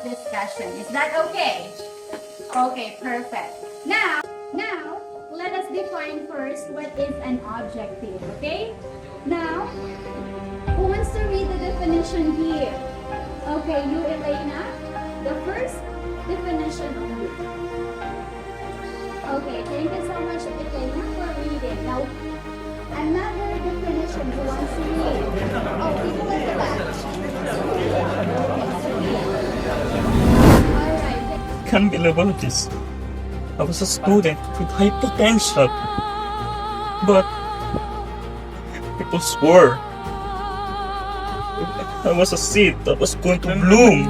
discussion. Is that okay? Okay, perfect. Now, let us define first what is an objective, okay? Now, who wants to read the definition here? Okay, you, Elena. The first definition of it. Okay, thank you so much, Elena, for reading. Now, another definition who wants to read. Oh, people at the back. Alright. Can't believe all this. I was a student with high potential, but people swore I was a seed that was going to bloom.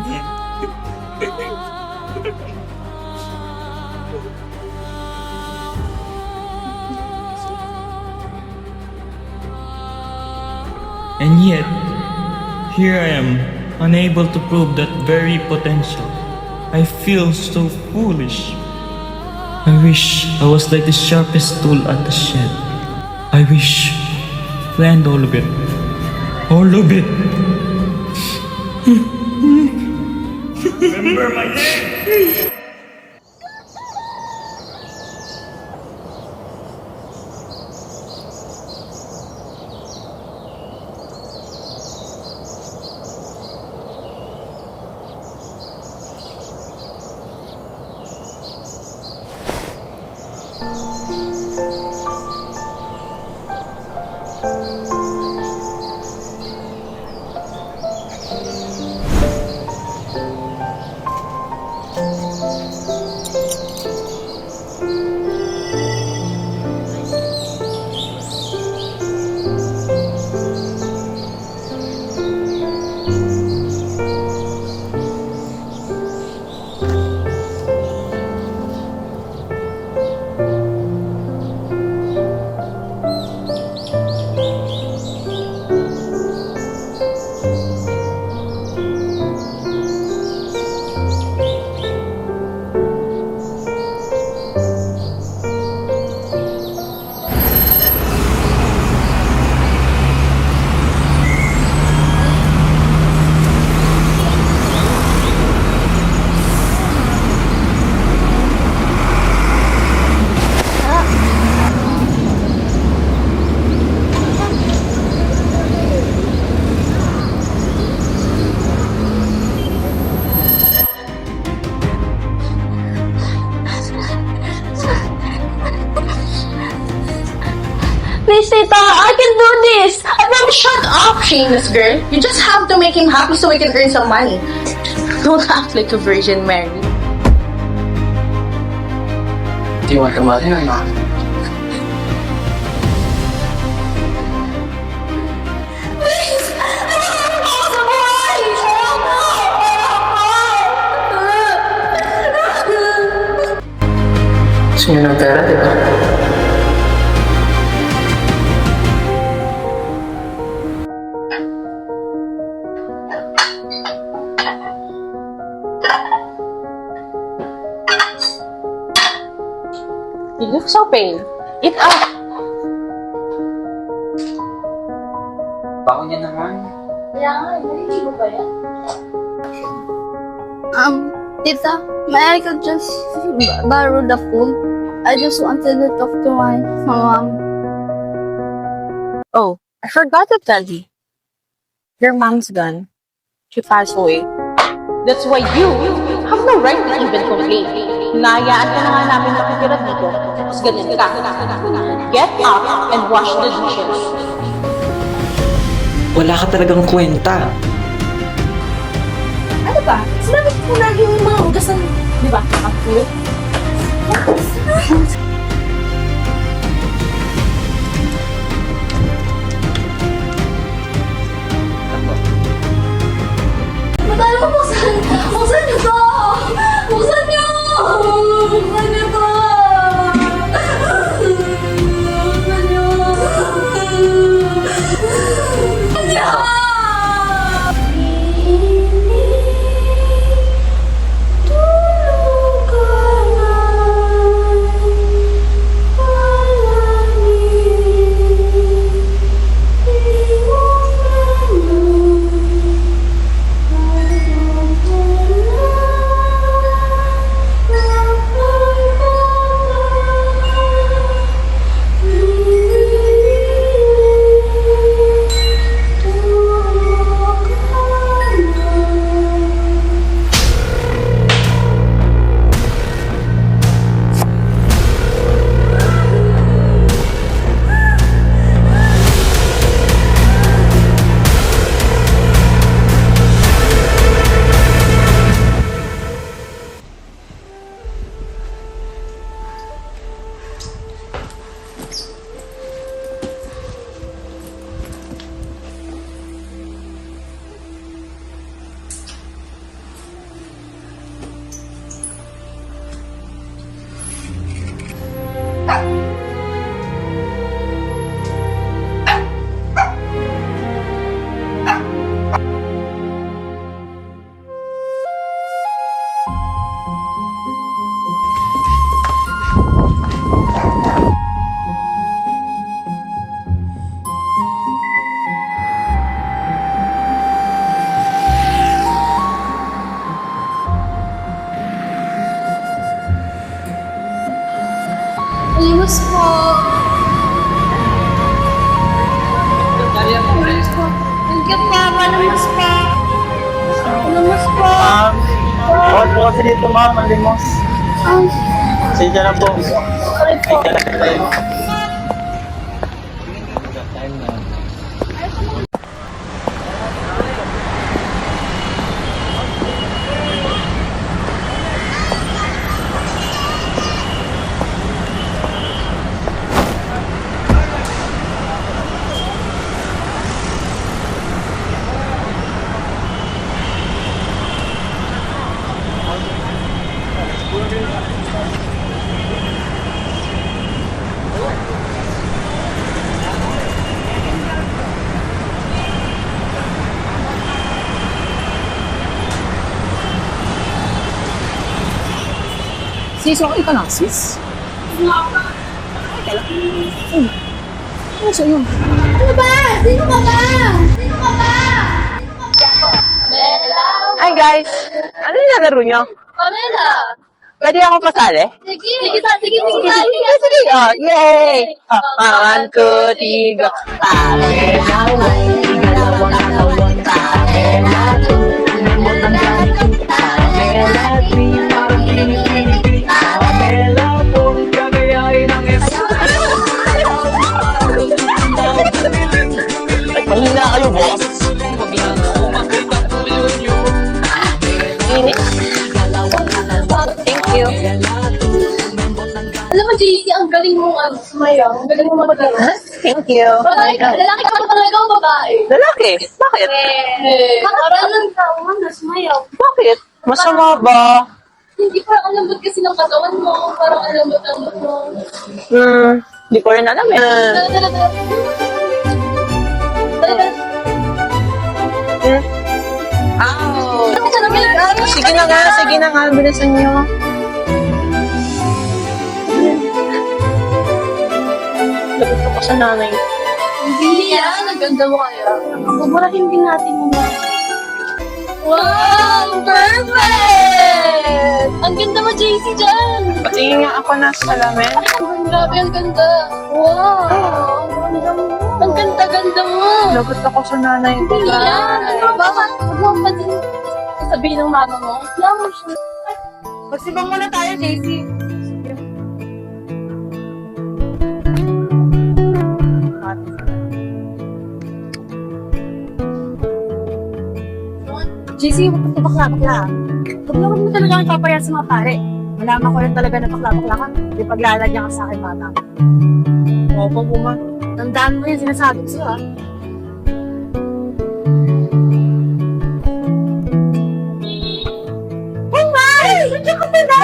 And yet, here I am, unable to prove that very potential. I feel so foolish. I wish I was like the sharpest tool at the shed. I wish to end all of it. All of it. Remember my name! Please, Tita, I can do this! I promise, shut up, shameless girl. You just have to make him happy so we can earn some money. Don't act like a Virgin Mary. Do you want the money or not? Please! Gusto niyo ng pera, di ba? You look so pale. Eat up! Bako niya naman. Kaya nga, naliligo ba yan? Tita, may I could just borrow the phone? I just wanted to talk to my mom. Oh, I forgot to tell you. Your mom's gone. She passed away. That's why you have no right to even complain. Hinayaan ka na nga namin makikira dito. Tapos ganyan ka. Get up and wash the dishes. Wala ka talagang kwenta. Ano ba? Sinabi ko lagi yung mga ugasan. Di ba? Ako. Matalo ko, buksan! Buksan niyo to! Buksan niyo! Buksan niyo to! Buksan niyo! Buksan niyo! Tulog ka na. po kasi dito ma'am, malimos. Sige na po. Sorry po. Sis, okay ka lang, sis? Ano sa'yo? Ano ba? Sino ka ba? Sino ka ba? Hi guys! Ano yung nalaro nyo? Pamela! Pwede ako pasali? Sige! Sige! Sige! Sige! Oh, yay! Oh, 1, 2, 3, go! Pamela, dalawang katawan. Pamela, tumimot ang galing ko. Pamela, parang pinipili. Pamela, gagayain ang Mahina kayo, boss! Thank you. Alam mo, JC, ang galing mo sumayaw. Ang galing mo maglaro. Thank you. Lalaki ka ba talaga o babae? Lalaki? Bakit? Parang lang tao na sumayaw. Bakit? Masama ba? Hindi, parang ang lambot kasi ng katawan mo. Parang ang lambot mo. Hindi ko rin alam eh. Tara, tara, tara. Tara, tara. Ow! Ano ka na makeup? Sige na nga, bilisan nyo. Lagot ko pa sa nanay. Hindi yan. Ang ganda mo kaya. Buburahin din natin mo. Wow! Perfect! Ang ganda mo, JC, dyan! Patingin nga ako na salamin. Grabe, ang ganda. Wow! Ang ganda mo. Ang ganda-ganda mo. Lagot ako sa nanay ko. Hindi yan. Ano ba? Huwag mo pa din sabihin ng mama mo. Wala mo siya. Magsibang muna tayo, JC. JC, huwag kang bakla-bakla. Huwag mo talaga ang papaya sa mga pare. Malaman ko rin talaga na bakla-bakla ka. Hindi paglalagyan ka sa akin, mama. Opo, Puma. Tandaan mo yung sinasabi ko sa'yo, ha? Oh, my! Nandiyan ka pala!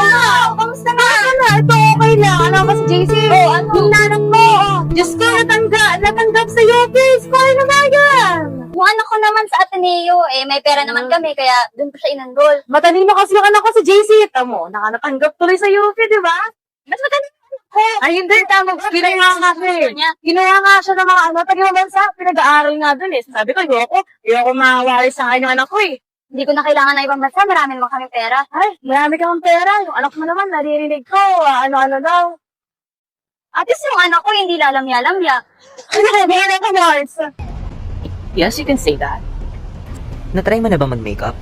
Kamusta na? Ito okay lang. Ano ba si JC? Yung nanang mo. Diyos ko, natanggap sa UPS. Kaya na ba yan? Yung anak ko naman sa Ateneo, may pera naman kami, kaya doon ko siya in-enroll. Matalino kasi yung anak ko si JC. Tamo, nakanatanggap tuloy sa UP, di ba? Mas matalino ako. Ay, hindi. Tama. Ginaya nga kasi. Ginaya nga siya ng mga taga bansa. Pinag-aaral nga dun eh. Sabi ko, ayoko mawari sa akin yung anak ko eh. Hindi ko na kailangan na ibang bansa, marami naman kami pera. Ay, marami kang pera. Yung anak mo naman, naririnig ko. Ano-ano daw. At least yung anak ko, hindi lalamya-lamya. Ano ka, bayan ka, Lars? Yes, you can say that. Natry mo na ba mag-makeup?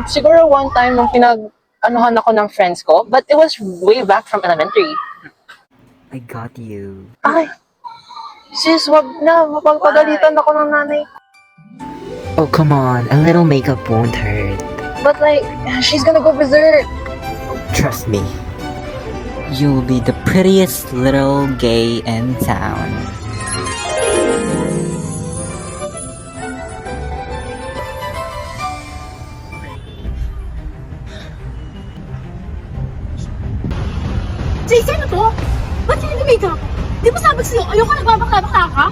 Siguro one time nung pinag-anuhan ako ng friends ko, but it was way back from elementary. I got you. Ay, sis, wag na. Mapagpagalitan ako ng nanay. Oh, come on. A little makeup won't hurt. But like, she's gonna go berserk. Trust me. You'll be the prettiest little gay in town. JC, ano to? Ba't hindi makeup? Di ba sabi sa'yo, ayoko nagbabakla-bakla ka?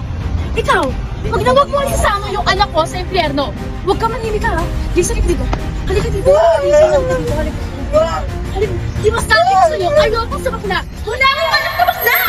Ikaw, wag na wag mo isasama yung anak ko sa impyerno. Huwag ka manimik ka, ha? JC, halika dito. Halika dito. Halika dito. Di ba sabi ko sa'yo, ayoko sa bakla. Wala kang anak na bakla!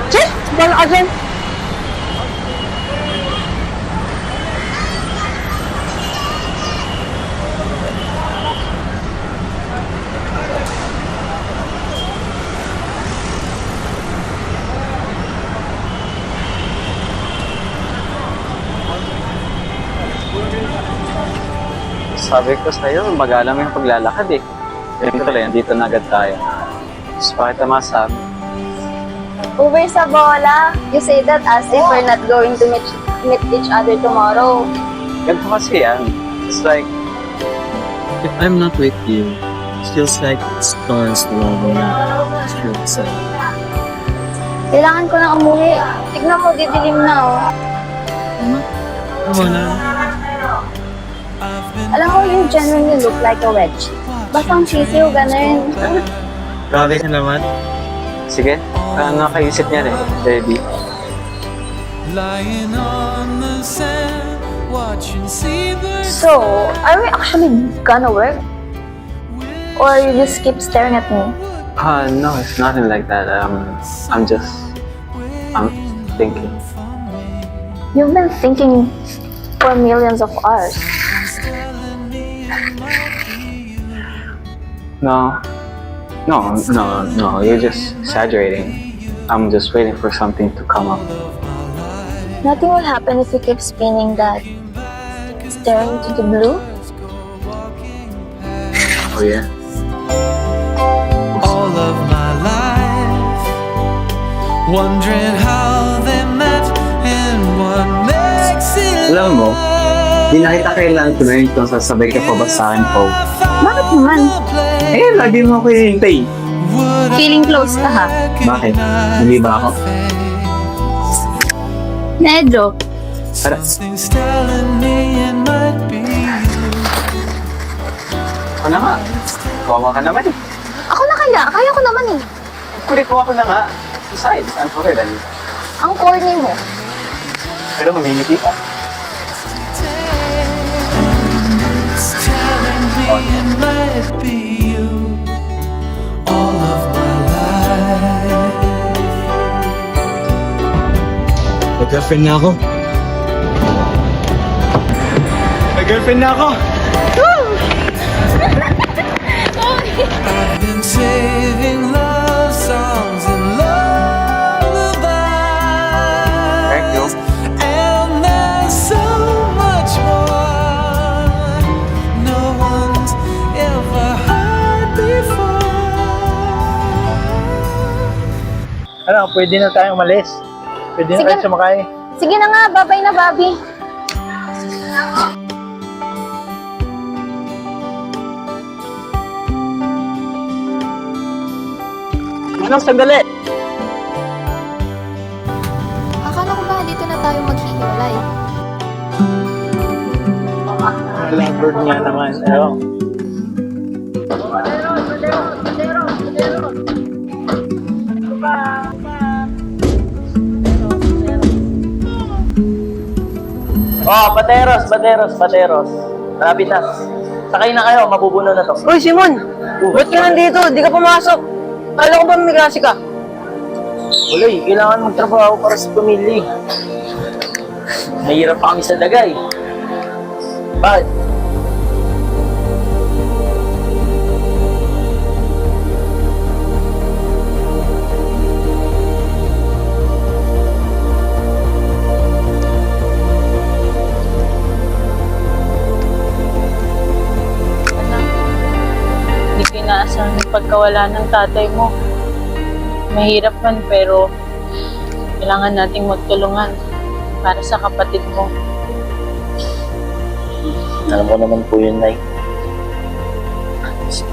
Chen! Bala ka dyan! Sabi ko sa'yo, magalang yung paglalakad eh. Yun pala, dito na agad tayo. Tapos bakit na masabi? Over sa bola. You say that as if we're not going to meet each other tomorrow. Ganito kasi yan. It's like, If I'm not with you, it feels like stars falling. It feels like... Kailangan ko na umuwi. Tignan mo, didilim na oh. Tama na. Alam mo, you genuinely look like a wedge. Basang sisiw, ganun. Grabe ka naman. sige, nakaisip niyan eh, baby. So, are we actually gonna work? Or you just keep staring at me? No, it's nothing like that. I'm thinking. You've been thinking for millions of hours. No, you're just exaggerating. I'm just waiting for something to come up. Nothing will happen if you keep spinning that, staring to the blue. Oh yeah? All of my life, wondering how they met and what makes it. Alam mo, di na kita kailangan tuloy kung sasabay ka pa ba sa akin, Pao. Bakit naman? Eh, lagi mo ako hinihintay. Feeling close ka ha? Bakit? Hindi ba ako? Medyo. Tara. Things telling me it might be you. Ako na nga. Kawawa ka naman eh. Ako na kaya? Kaya ko naman eh. Kulit ko ako na nga. Besides, I'm okay then. Ang corny mo. Pero mamimiti ka. It's telling me it might be you. All of my life. Nag-girlfriend na ako. Nag-girlfriend na ako! I've been saving love songs and lullabies. Thank you. And there's so much more no one's ever heard before. Ano, pwede na tayong umalis. Pwede na Sige. tayo sumakay. Sige na nga, babay na, Bobby. Anong sandali? Akala ko ba dito na tayo maghihiwalay? Blackbird nga naman. Ano? Oh, pateros. Malapit na. Sakay na kayo, mabubuno na to. Uy, Simon! Ba't ka nandito? Di ka pumasok. Kala ko ba may klase ka? Wala eh, kailangan magtrabaho para sa pamilya. Mahirap pa kami sa dagay. Bakit? Hindi ko inaasahan yung pagkawala ng tatay mo. Mahirap man pero kailangan nating magtulungan para sa kapatid mo. Alam ko naman po yun, Nay.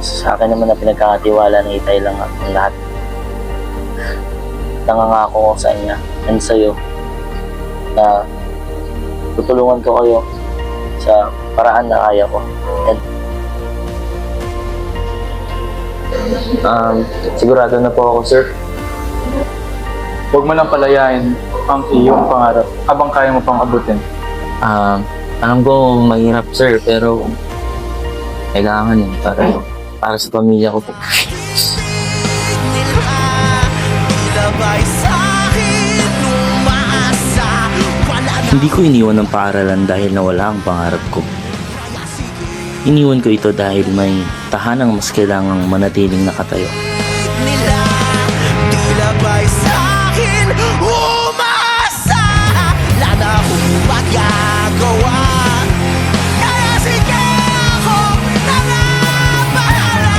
Sa akin naman na pinagkakatiwala ng itay lang ang lahat. Nangangako ko sa kanya and sa'yo na tutulungan ko kayo sa paraan na kaya ko. And, sigurado na po ako, sir. Huwag mo lang palayain ang iyong pangarap habang kaya mo pang abutin. Alam ko mahirap sir, pero kailangan yun para sa pamilya ko po. Hindi ko iniwan ang paaralan dahil nawala ang pangarap ko. Iniwan ko ito dahil may tahanang mas kailangang manatiling nakatayo. Nilabay sa'kin umasa, wala na akong magagawa. Kaya sige ako na nga bahala.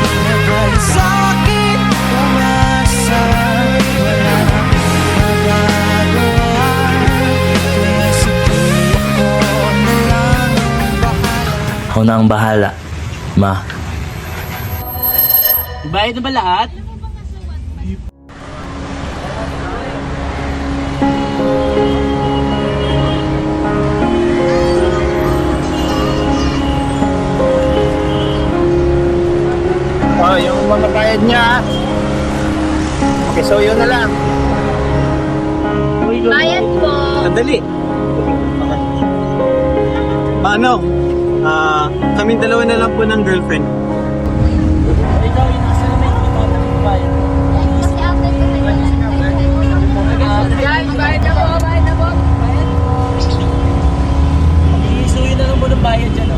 Nilabay sa'kin umasa, wala na akong magagawa. Kaya sige ako na lang bahala. Ako na ang bahala, Ma. Bayad na ba lahat? Oh, yung mga bayad niya. Okay, so yun na lang. Bayad po. Sandali. Paano? Kaming dalawa na lang po ng girlfriend. Ikaw, yung nasa naman yung ibatang yung bayad. Bayad na po. Isuwi na lang mo ng bayad dyan.